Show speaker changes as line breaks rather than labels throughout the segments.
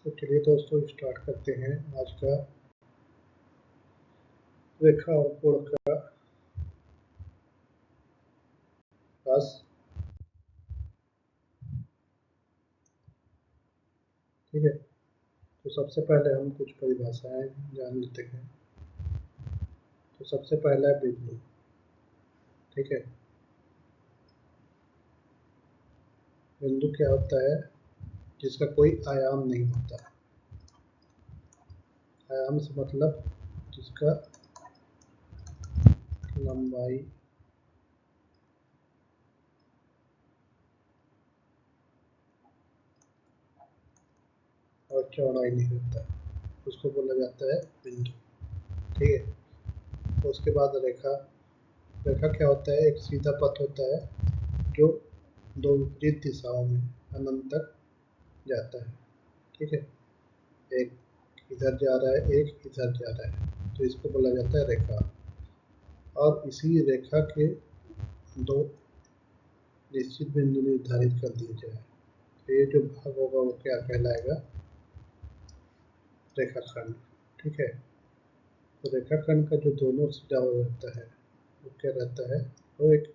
तो चलिए दोस्तों स्टार्ट करते हैं आज का रेखा और कोण का क्लास। ठीक है, तो सबसे पहले हम कुछ परिभाषाएं जान लेते हैं। तो सबसे पहला है बिंदु। ठीक है, बिंदु क्या होता है? जिसका कोई आयाम नहीं होता। आयाम से मतलब जिसका लंबाई और चौड़ाई नहीं होता, उसको बोला जाता है बिंदु। ठीक है, तो उसके बाद रेखा। रेखा क्या होता है? एक सीधा पथ होता है जो दो विपरीत दिशाओं में अनंत तक जाता है। ठीक है, एक इधर जा रहा है, एक इधर जा रहा है, तो इसको बोला जाता है रेखा। और इसी रेखा के दो निश्चित बिंदु निर्धारित कर दिए जाए तो ये जो भाग होगा वो क्या कहलाएगा? रेखाखंड। ठीक है, तो रेखाखंड का जो दोनों सिरा हो रहता है वो क्या रहता है? वो एक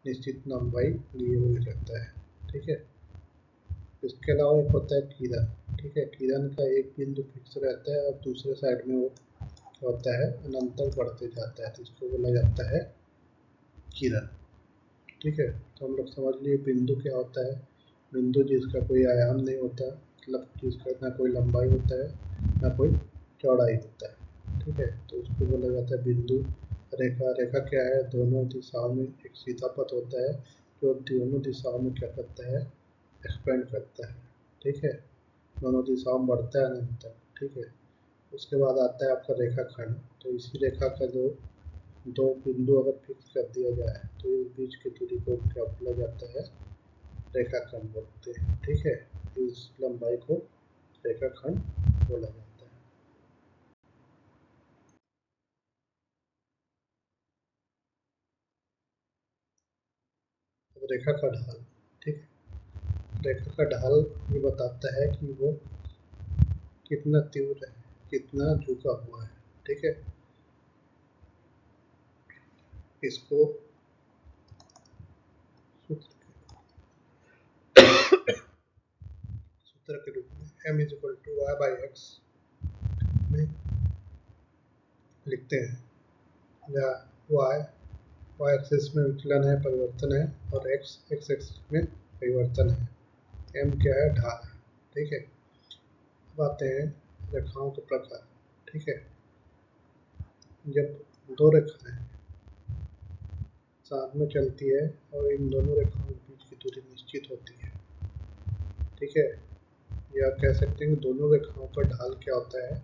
निश्चित लंबाई लिए हुए रहता है। ठीक है, इसके अलावा एक होता है किरण। ठीक है, किरण का एक बिंदु फिक्स रहता है और दूसरे साइड में वो होता है अनंत तक बढ़ते जाता है, तो इसको बोला जाता है किरण। ठीक है, तो हम लोग समझ लिए बिंदु क्या होता है। बिंदु जिसका कोई आयाम नहीं होता, मतलब जिसका ना कोई लंबाई होता है ना कोई चौड़ाई होता है। ठीक है, तो उसको बोला जाता है बिंदु। रेखा। रेखा क्या है? दोनों दिशाओं में एक सीधा पथ होता है जो दोनों दिशाओं में क्या करता है? एक्सपेंड करता है। ठीक है, दोनों दिशाओं में बढ़ता है अनंत तक। ठीक है, उसके बाद आता है आपका रेखाखंड। तो इसी रेखा का जो दो बिंदु अगर फिक्स कर दिया जाए तो इस बीच की दूरी को क्या बोला जाता है? रेखाखंड बोलते हैं। ठीक है, इस लंबाई को रेखाखंड बोला जाता है। अब रेखा का ढाल। ठीक है, रेखा का ढाल ये बताता है कि वो कितना तीव्र है, कितना झुका हुआ है। ठीक है, इसको सूत्र के रूप में m = y/x में लिखते हैं, जहाँ y एक्सिस में विचलन है, परिवर्तन है, और x एक्सिस में परिवर्तन है। m क्या है? ढाल है। ठीक है, अब आते हैं रेखाओं के प्रकार। ठीक है, जब दो रेखाएं साथ में चलती है और इन दोनों रेखाओं के बीच की दूरी निश्चित होती है। ठीक है, या कह सकते हैं कि दोनों रेखाओं का ढाल क्या होता है?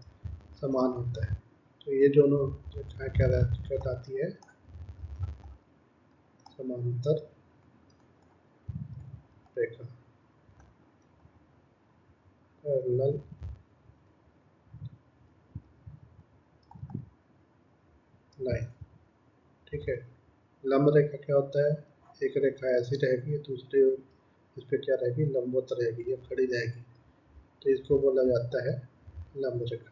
समान होता है। तो ये दोनों रेखाएं क्या कहलाती है? समांतर रेखा, पैरेलल लाइन। ठीक है, लंब रेखा क्या होता है? एक रेखा ऐसी रहेगी, दूसरी इस पे क्या रहेगी? लंबवत रहेगी या खड़ी रहेगी, तो इसको बोला जाता है लंब रेखा।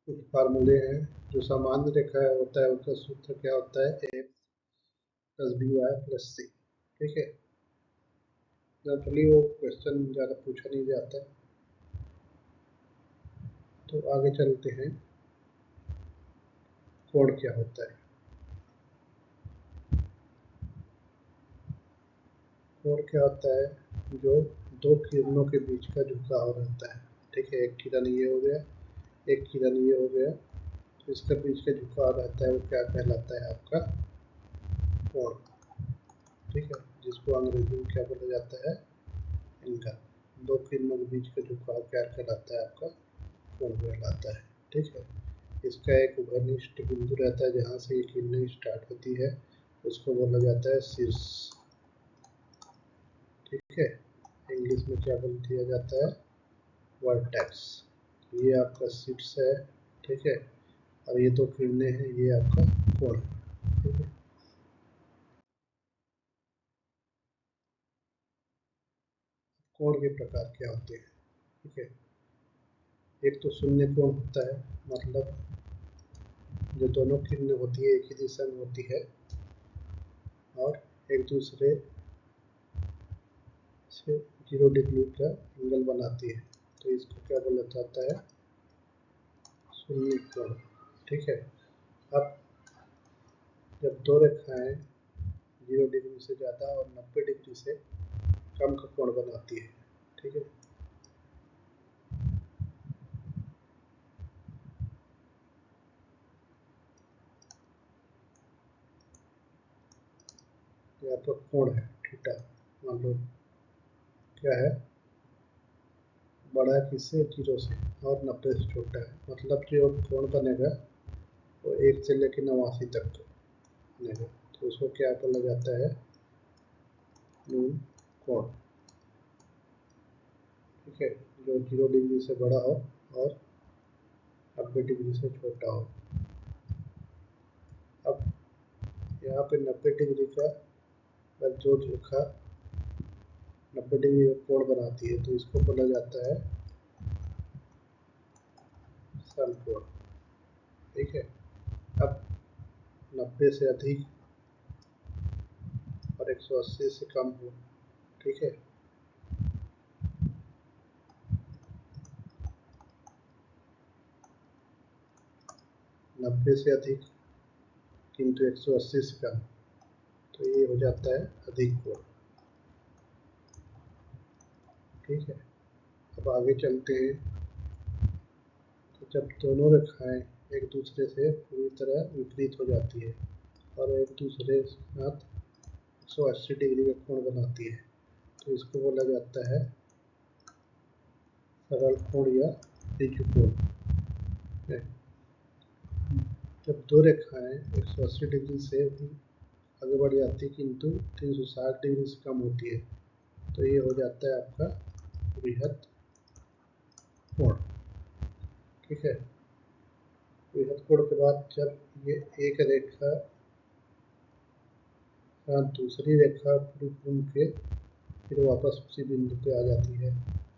कुछ फार्मूले हैं। जो सामान्य रेखा होता है उसका सूत्र क्या होता है? a plus B Y plus C. ठीक है, जनरली वो क्वेश्चन ज़्यादा पूछा नहीं जाता है। तो आगे चलते हैं, कोण क्या होता है? कोण क्या होता है? जो दो किरणों के बीच का झुकाव रहता है। ठीक है, एक किरण ये हो गया, एक किरण ये हो गया, तो इसके बीच का झुकाव रहता है वो क्या कहलाता है? आपका कोण। ठीक है, जिसको अंग्रेजी में क्या बोला जाता है? एंगल। दो किरणों के बीच का झुकाव क्या कहलाता है? आपका कोण कहलाता है। ठीक है, इसका एक उभयनिष्ठ बिंदु रहता है जहाँ से ये किरणें स्टार्ट होती है, उसको बोला जाता है शीर्ष। ठीक है, इंग्लिश में क्या बोल दिया जाता है? वर्टेक्स। ये आपका शीर्ष है। ठीक है, और ये दो किरणें हैं, ये आपका कोण है। ठीक है, कोण के प्रकार क्या होते हैं। ठीक है, एक तो शून्य कोण होता है, मतलब जो दोनों किरणें होती है एक ही दिशा में होती है और एक दूसरे से 0 डिग्री का एंगल बनाती है, तो इसको क्या बोला जाता है, शून्य कोण। ठीक है, अब जब दो रेखाएं 0 डिग्री से ज़्यादा और 90 डिग्री से कम का कोण बनाती है, ठीक है, यहाँ पर कोण है थीटा, मान लो क्या है, बड़ा है किससे, 0 से, और 90 से छोटा है, मतलब जो कोण बनेगा वो 1 से लेकर 89 तक बनेगा, तो उसको क्या बोला जाता है, मूल कोण। ठीक है, जो 0 डिग्री से बड़ा हो और 90 डिग्री से छोटा हो। अब यहाँ पे 90 डिग्री का जो रेखा 90 डिग्री का कोण बनाती है तो इसको बोला जाता है समकोण। ठीक है, अब 90 से अधिक और 180 से कम हो, ठीक है, 90 से अधिक किंतु 180 से कम, तो ये हो जाता है अधिक कोण। ठीक है, अब आगे चलते हैं, तो जब दोनों रेखाएं एक दूसरे से पूरी तरह विपरीत हो जाती है और एक दूसरे के साथ 180 डिग्री का कोण बनाती है, तो इसको बोला जाता है सरल कोण या ऋजु कोण। जब दो रेखाएं 180 डिग्री से भी आगे बढ़ जाती है किंतु 360 डिग्री से कम होती है, तो ये हो जाता है आपका बृहत कोण। ठीक है, बृहत कोण के बाद जब ये एक रेखा दूसरी रेखा पूरी घूम के फिर वापस उसी बिंदु पे आ जाती है,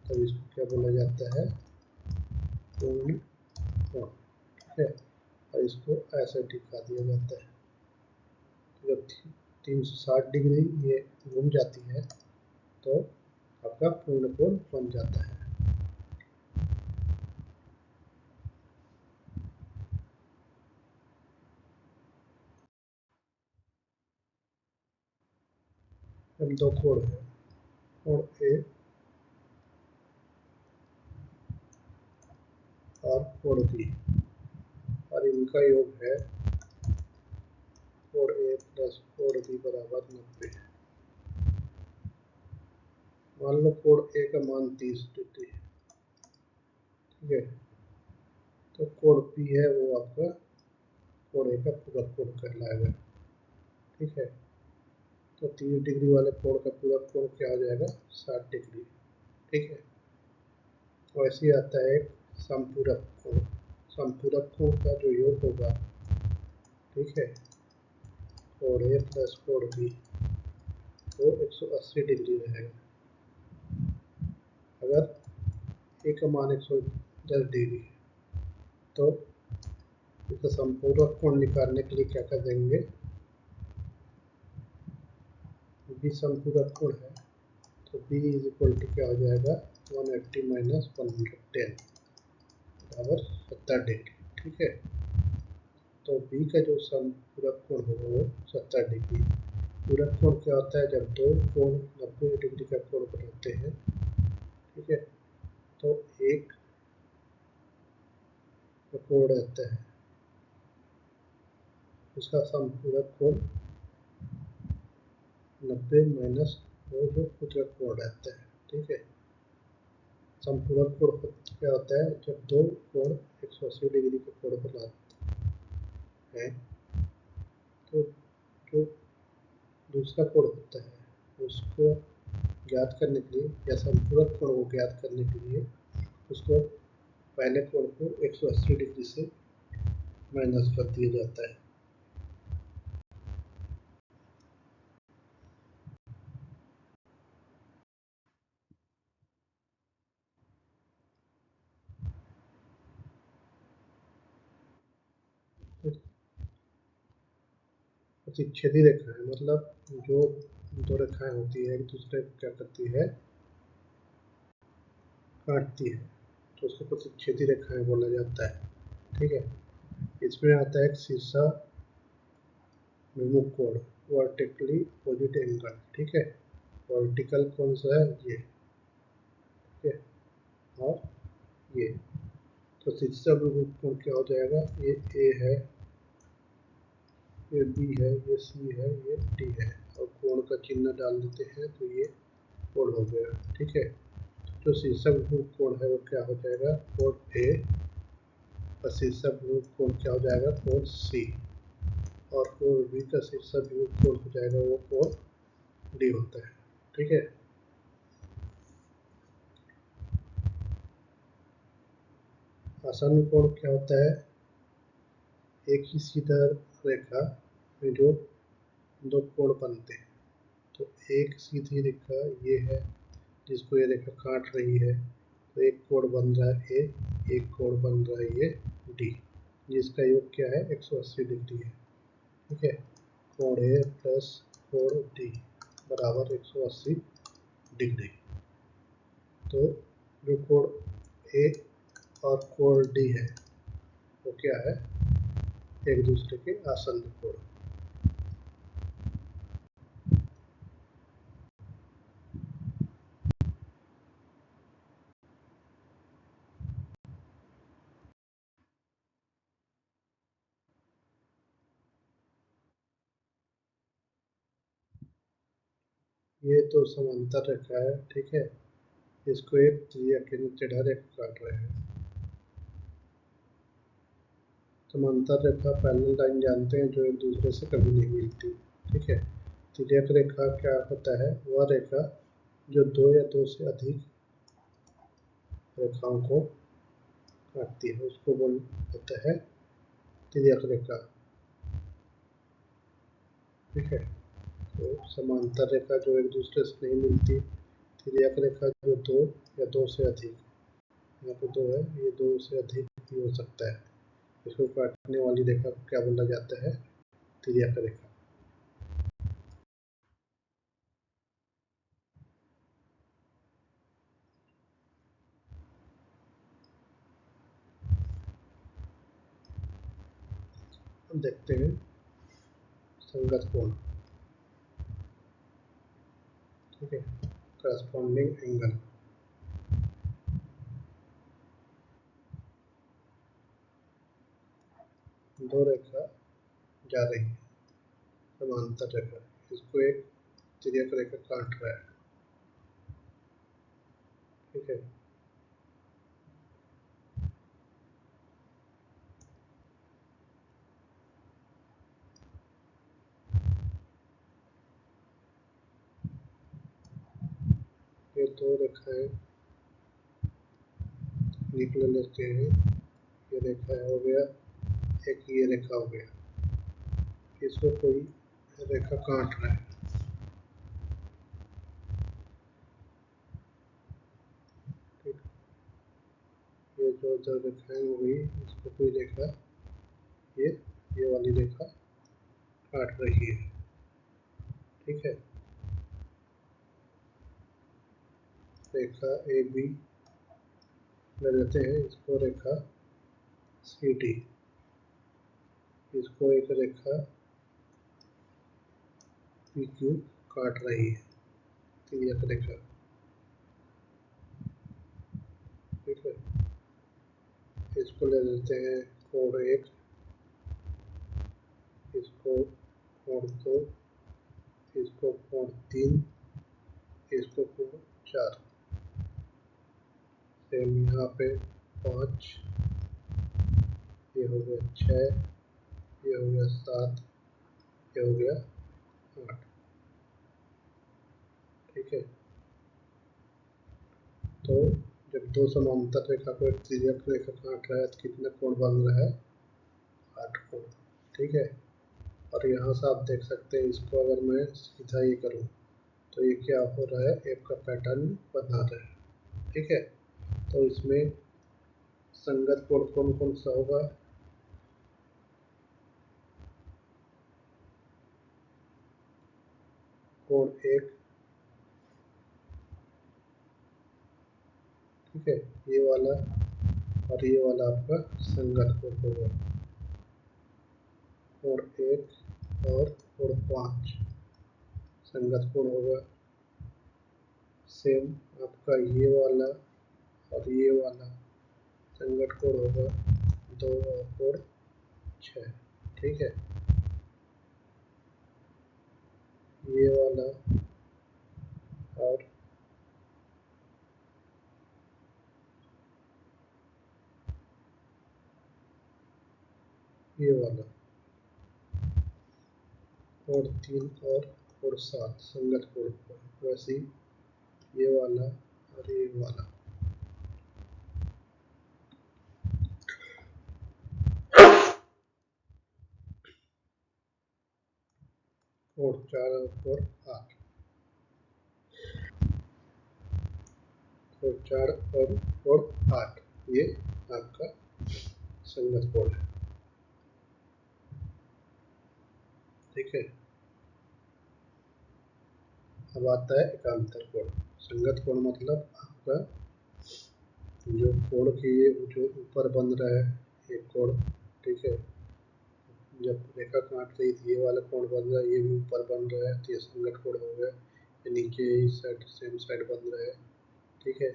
तब इसको क्या बोला जाता है, पूर्ण कोण। ठीक है, और इसको ऐसे दिखा दिया जाता है, जब 360 डिग्री ये घूम जाती है तो आपका पूर्ण कोण बन जाता है। अब दो कोण है, कोण ए और कोण बी, और इनका योग है कोण ए प्लस कोण बी बराबर 90। मान लो कोण ए का मान 30 डिग्री है, ठीक है, तो कोण बी है वो आपका कोण ए का पूरा कोण कहलाएगा। ठीक है, तो 30 डिग्री वाले कोण का पूरा कोण क्या हो जाएगा, 60 डिग्री। ठीक है, वैसे ही आता है एक समपूरक कोण। समपूरक कोण का जो योग होगा, ठीक है, कोण ए प्लस कोण बी वो 180 डिग्री रहेगा। अगर ए का मान 110 डिग्री है तो इसका संपूरक कोण निकालने के लिए क्या कर देंगे, बी संपूरक कोण है तो बी इज इक्वल टू क्या हो जाएगा, 180 माइनस 110 बराबर 70 डिग्री। ठीक है, तो बी का जो संपूरक कोण होगा वो 70 डिग्री। पूरक कोण क्या होता है, जब दो कोण 90 डिग्री का कोण बनाते हैं, ठीक है, तो एक कोण रहता है, उसका संपूरक कोण 90 माइनस वो जो पूरक कोण रहता है। ठीक है, संपूरक कोण क्या होता है, जब दो कोण 180 डिग्री के कोण बनाते हैं तो जो दूसरा कोण होता है उसको ज्ञात करने के लिए या संपूरक कोण को ज्ञात करने के लिए उसको पहले कोण को 180 डिग्री से माइनस कर दिया जाता है। प्रतिच्छेदी रेखा है, मतलब जो दो रेखाएं होती है एक दूसरे को क्या करती है, काटती है, तो उसको प्रतिच्छेदी रेखाएं बोला जाता है। ठीक है, इसमें आता है एक शीर्षा विमुख कोण, वर्टिकली अपोजिट एंगल। ठीक है, वर्टिकल कौन सा है, ये। ठीक है, और ये, तो शीर्षा विमुख कोण क्या हो जाएगा, ये ए है, ये बी है, ये सी है, ये डी है, और कोण का चिन्ह डाल देते हैं तो ये कोण हो गया। ठीक है, जो शीर्षक विमुख कोण है वो क्या हो जाएगा, कोण ए, और शीर्षक विमुख कोण क्या हो जाएगा, कोण सी, और कोण बी का शीर्षक विमुख कोण हो जाएगा वो कोण डी होता है। ठीक है, आसन्न कोण क्या होता है, एक ही सीधा रेखा में जो दो कोण बनते हैं, तो एक सीधी रेखा ये है जिसको ये रेखा काट रही है, तो एक कोण बन रहा है ए, एक कोण बन रहा है ये डी, जिसका योग क्या है 180 डिग्री है। ठीक है, कोण ए प्लस कोण डी बराबर 180 डिग्री। तो जो कोण ए और कोण डी है वो क्या है, एक दूसरे के आसन्न कोण। ये तो समांतर रेखा है। ठीक है, इसको एक त्रिज्या केंद्र टेढ़ा रेखा काट रहे हैं। समांतर रेखा पैरेलल लाइन जानते हैं जो एक दूसरे से कभी नहीं मिलती। ठीक है, तिर्यक रेखा क्या होता है, वह रेखा जो दो या दो से अधिक रेखाओं को काटती है उसको बोल होता है तिर्यक रेखा। ठीक है, तो समांतर रेखा जो एक दूसरे से नहीं मिलती, तिर्यक रेखा जो दो या दो से अधिक, यहाँ पे दो है, ये दो से अधिक भी हो सकता है, इसको काटने वाली रेखा को क्या बोला जाता है, तिर्यक रेखा। हम देखते हैं संगत कोण। ठीक है, करस्पॉन्डिंग एंगल। दो रेखा जा रही है, समांतर रेखा, इसको एक तिर्यक रेखा काट रहा है। ठीक है, ये दो रेखाएं निकल लेते हैं, ये रेखा हो गया, एक ये रेखा हो गया, इसको कोई रेखा काट रहा है। ठीक, ये जो दो रेखाएं हो गई, इसको कोई रेखा ये वाली रेखा काट रही है। ठीक है, रेखा ए बी ले लेते हैं, इसको रेखा सी डी, इसको एक रेखा पी क्यू काट रही है, तिर्यक रेखा। ठीक है, इसको ले लेते हैं कोण एक, इसको कोण दो, इसको कोण तीन, इसको कोण चार, सेम यहाँ पे पाँच, ये हो गया छः, ये हो गया सात, ये हो गया आठ। ठीक है, तो जब दो समांतर रेखा को एक तिर्यक रेखा काट रहा है तो कितने कोण बन रहा है, 8 कोण। ठीक है, और यहाँ से आप देख सकते हैं, इसको अगर मैं सीधा ये करूँ तो ये क्या हो रहा है, एक का पैटर्न बना रहा है। ठीक है, तो इसमें संगत कोण कौन कौन सा होगा, कोड एक, ठीक है, ये वाला और ये वाला आपका संगत कोड होगा, कोड एक और कोड 5 संगत कोड होगा। सेम आपका ये वाला और ये वाला संगत कोड होगा 2 और कोड 6, ठीक है। ये वाला और ये वाला कोड 3 और कोड 7 संगत कोड होगा। वैसे ही ये वाला और ये वाला कोड 4 और कोड 8, कोड 4 और कोड 8 ये आपका संगत कोड है, ठीक है। अब आता है एकांतर कोड। संगत कोड मतलब आपका जो कोड की जो ऊपर बन रहा है एक कोड, ठीक है, जब रेखा काट रही थी ये वाला कोड बन रहा है, ये भी ऊपर बन रहा है तो ये संगत कोड हो गया। ये नीचे इस साइड सेम साइड बन रहा है, ठीक है,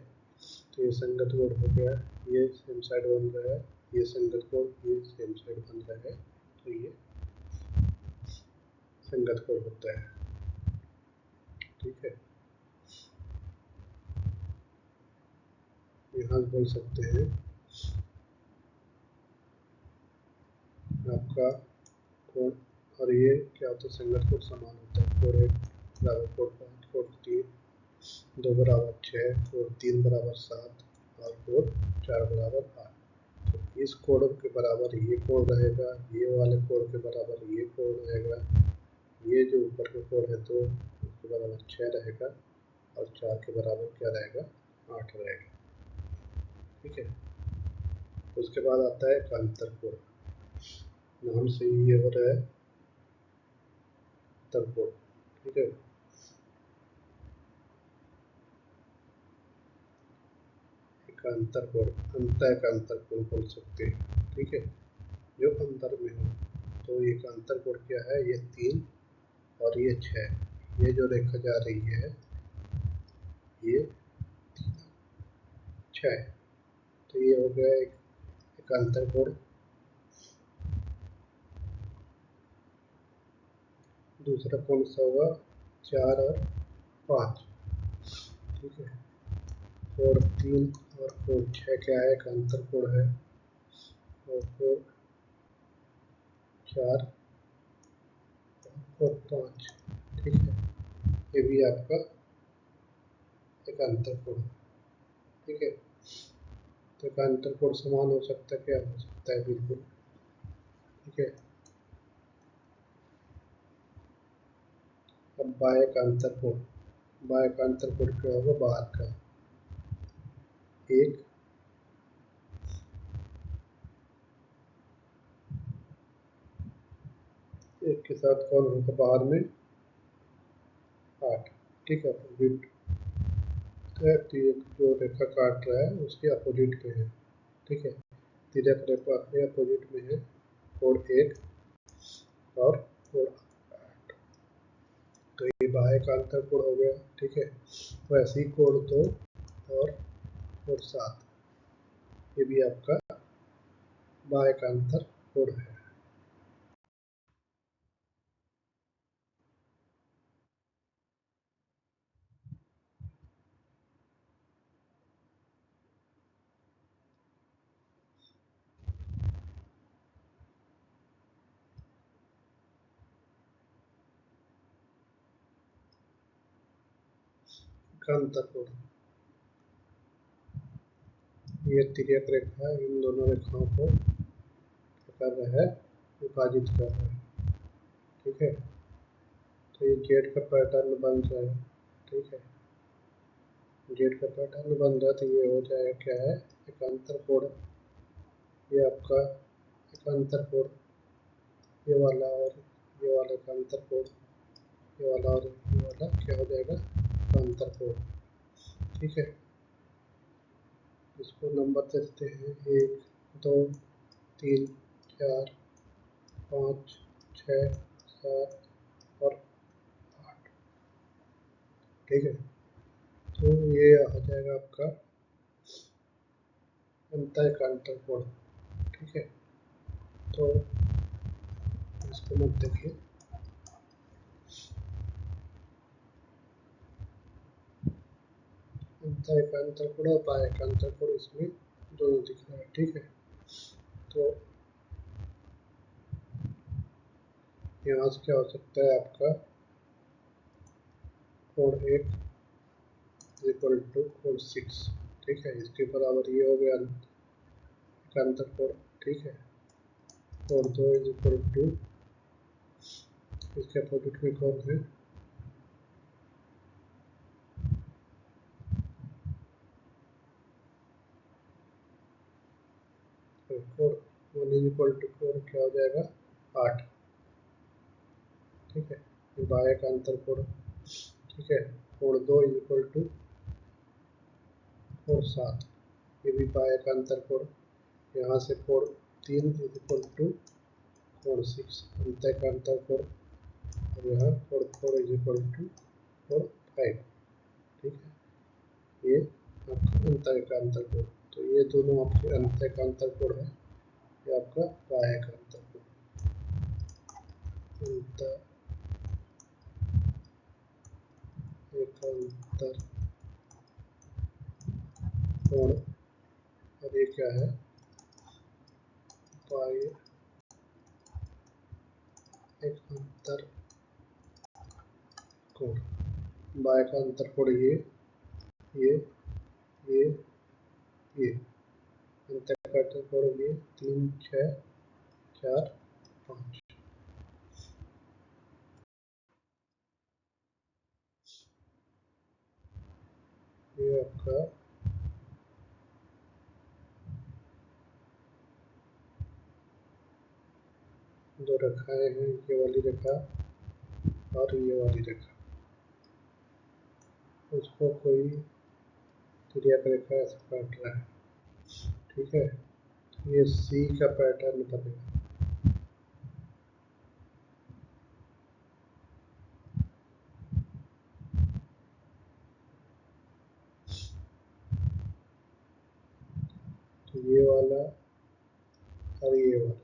तो ये संगत कोड हो गया। ये सेम साइड बन रहा है, ये संगत कोड, ये सेम साइड बन रहा है, तो ये संगत कोड होता है, ठीक है। यहाँ बोल सकते हैं आपका कोड और ये क्या होता है, संगत कोड समान होता है। कोड एक बराबर कोड 5, कोड 3 2 बराबर 6, कोड 3 बराबर 7 और कोड 4 बराबर 8। तो इस कोड के बराबर ये कोड रहेगा, ये वाले कोड के बराबर ये कोड रहेगा, ये जो ऊपर के कोड है तो उसके बराबर 6 रहेगा और 4 के बराबर क्या रहेगा, 8 रहेगा, ठीक है। उसके बाद आता है एकांतर कोड। नाम से ही ये हो रहा है एकांतर कोड, ठीक है। एकांतर कोड अंत एकांतर कोड बोल सकते हैं, ठीक है, जो अंतर में हो। तो एकांतर कोड क्या है, ये 3 और ये 6, ये जो रेखा जा रही है ये 6, तो ये हो गया एक एकांतर कोड। दूसरा कौन सा होगा, 4 और 5, ठीक है। कोड 3 और कोड 6 क्या है, एकांतर कोड है। और कोड 4 और 5, ठीक है, ये भी आपका एकांतर कोड, ठीक है। तो एकांतर कोड समान हो सकता है, क्या हो सकता है, बिल्कुल, ठीक है। अब बाह्य एकांतर कोड, बाह्य एकांतर कोड क्या होगा, बाहर का एक एक के साथ कौन होगा बाहर में 8, ठीक है, अपोजिट है, तो ये जो रेखा काट रहा है उसके अपोजिट पे है, ठीक है। तिरक रेखा के अपोजिट में है कोड 1 और कोड 8, तो ये बाह्य एकांतर कोड हो गया, ठीक है। वैसे ही कोड 2 और कोड 7 ये भी आपका बाह्य एकांतर कोड है। एकांतर कोड, ये तिर्यक रेखा इन दोनों रेखाओं को कर रहा है, विभाजित कर रहा है, ठीक है। तो ये जेड का पैटर्न बन रहा है, ठीक है, जेड का पैटर्न बन रहा है, तो ये हो जाएगा क्या है, एकांतर कोड। ये आपका एकांतर कोड, ये वाला और ये वाला एकांतर कोड, ये वाला और ये वाला क्या हो जाएगा, अंतर कोण। ठीक है, इसको नंबर देते हैं 1 2 3 4 5 6 7 और 8। ठीक है, तो ये आ जाएगा आपका अंतर का अंतर कोण। ठीक है, तो इसको मत देखिए, अंतर का अंतर कोण और बाह्य का अंतर कोण इसमें दोनों दिख रहा है। ठीक है, तो यहाँ से क्या हो सकता है आपका कोण 1 इक्वल टू कोण 6। ठीक है, इसके बराबर ये हो गया अंतर कोण। ठीक है, कोण 2 इज इक्वल टू, इसके अपोजिट में कौन है, कोण 1 इज इक्वल टू कोण क्या हो जाएगा 8। ठीक है, ये बाह्य का अंतर कोण। ठीक है, कोण 2 इज इक्वल टू कोण 7, ये भी बाह्य का अंतर कोण। यहाँ से कोण 3 इज इक्वल टू कोण 6, अंतर का अंतर कोण। और यहाँ कोण 4 इज इक्वल टू कोण 5। ठीक है, ये आपका अंतर का अंतर कोण। तो ये दोनों आपके अंतर का अंतर कोण है, ये आपका बाह्य का अंतर कोण। अंतर एक अंतर कोण, और ये क्या है, बाह्य एक अंतर कोण। बाह्य का अंतर कोण ये ये ये अंतर का अंतर कोण ये 3 6 4 5। ये आपका दो रेखाएं हैं, ये वाली रेखा और ये वाली रेखा, उसको कोई तिर्यक रेखा ऐसे काट रहा है। ठीक है, ये सी का पैटर्न बनेगा। तो ये वाला और ये वाला।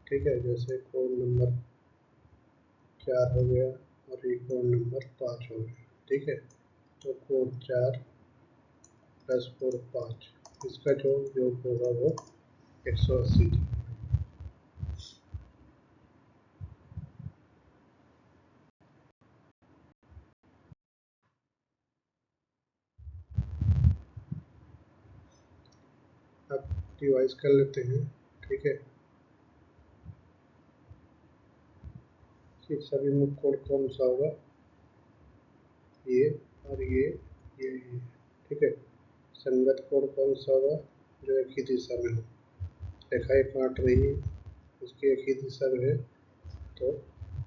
ठीक है, जैसे कोड नंबर 4 हो गया और ये कोड नंबर 5 हो गया। ठीक है, तो कोड 4 प्लस कोड 5, इसका जो योग होगा वो 180 डिग्री। अब रिवाइज कर लेते हैं। ठीक है, कि सभी मुख्य कोड कौन सा होगा, ये और ये। ठीक है, संगत कोड कौन सा होगा, जो एक ही दिशा में हो, रेखाएं काट रही है उसकी एक ही दिशा में है तो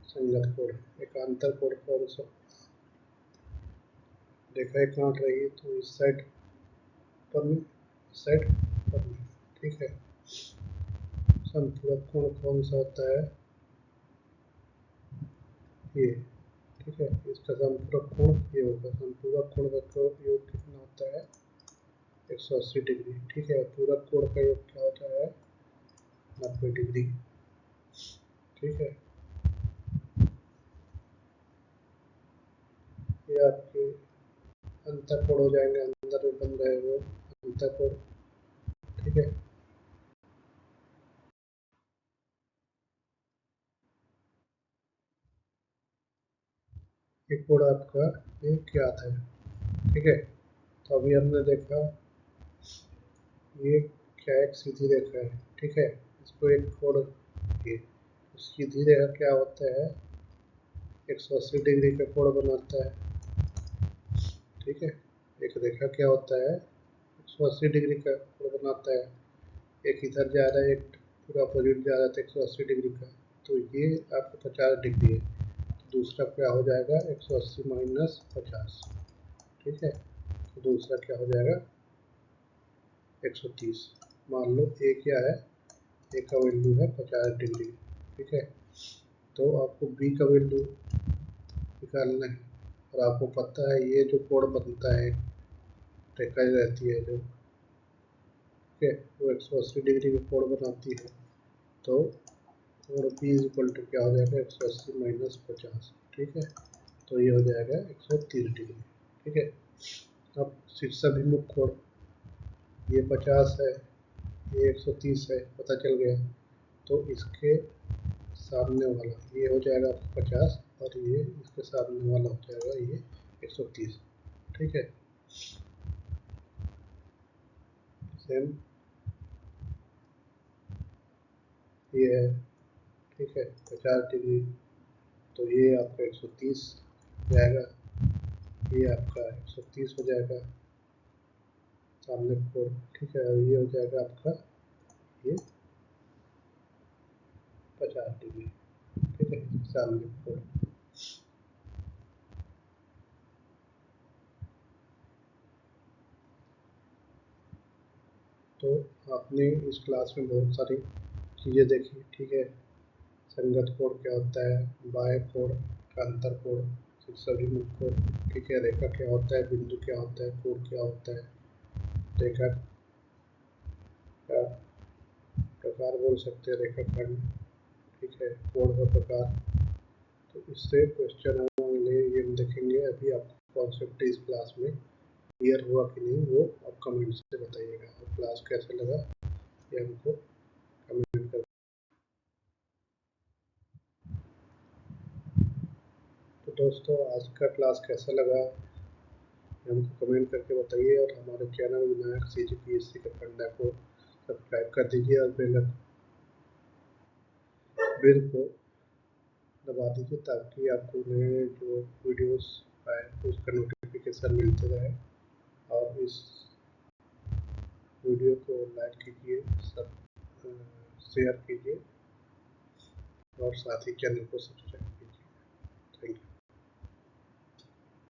संगत कोड है। एकांतर कोड कौन सा, रेखाएं काट रही है तो इस साइड पर में, इस साइड पर में। ठीक है, संपूरक कोण कौन सा होता है, ये। ठीक है, इसका संपूरक कोण ये होगा। संपूरक कोण का योग कितना होता है, 180 डिग्री। ठीक है, पूरक कोण का योग क्या होता है, 90 डिग्री। ठीक है, ये आपके अंतर कोण हो जाएंगे, अंदर में बन रहे वो अंतर कोण। ठीक है, ये कोण आपका ये ज्ञात है। ठीक है, तो अभी हमने देखा ये क्या एक सीधी रेखा है। ठीक है, इसको एक कोण, ये सीधी रेखा क्या होता है, 180 डिग्री का कोण बनाता है। ठीक है, एक रेखा क्या होता है, 180 डिग्री का कोण बनाता है। एक इधर जा रहा है, एक पूरा अपोजिट जा रहा है तो 180 डिग्री का, तो ये आपका 50 डिग्री है। दूसरा क्या हो जाएगा 180 माइनस 50, ठीक है। तो दूसरा क्या हो जाएगा 130। मान लो ए क्या है, ए का वैल्यू है 50 डिग्री, ठीक है। तो आपको बी का वैल्यू निकालना है, और आपको पता है ये जो कोण बनता है, रेखा रहती है जो, ठीक है, वो 180 डिग्री का कोण बनाती है। तो और बी इज इक्वल टू क्या हो जाएगा 180 माइनस 50, ठीक है। तो ये हो जाएगा 130 डिग्री, ठीक है। अब शीर्षाभिमुख कोण ये 50 है, ये 130 है, पता चल गया। तो इसके सामने वाला ये हो जाएगा आपको 50, और ये इसके सामने वाला हो जाएगा ये 130, ठीक है। सेम ये है, ठीक है, 50 डिग्री। तो ये आपका 130 जाएगा, ये आपका 130 हो जाएगा सामने कोण, ठीक है। और ये हो जाएगा आपका ये 50 डिग्री, ठीक है, सामने कोण। तो आपने इस क्लास में बहुत सारी चीज़ें देखी, ठीक है। संगत कोण क्या होता है, बाह्य कोण का अंतर कोण, शीर्षाभिमुख कोण, ठीक है। रेखा क्या होता है, बिंदु क्या होता है, कोण क्या होता है, रेखा का प्रकार बोल सकते हैं रेखाखंड, ठीक है, कोण का प्रकार। तो इससे क्वेश्चन होंगे ये हम देखेंगे। अभी आपको कॉन्सेप्ट इस क्लास में क्लियर हुआ कि नहीं, वो आप कमेंट से बताइएगा। और क्लास कैसे लगा ये हमको कमेंट कर। तो दोस्तों आज का क्लास कैसा लगा हमको कमेंट करके बताइए, और हमारे चैनल विनायक CGPSC के फंडा को सब्सक्राइब कर दीजिए, और बेल को दबा दीजिए, ताकि आपको नए जो वीडियोस आए उसका नोटिफिकेशन मिलते रहे। और इस वीडियो को लाइक कीजिए, सब शेयर कीजिए, और साथ ही चैनल को सब्सक्राइब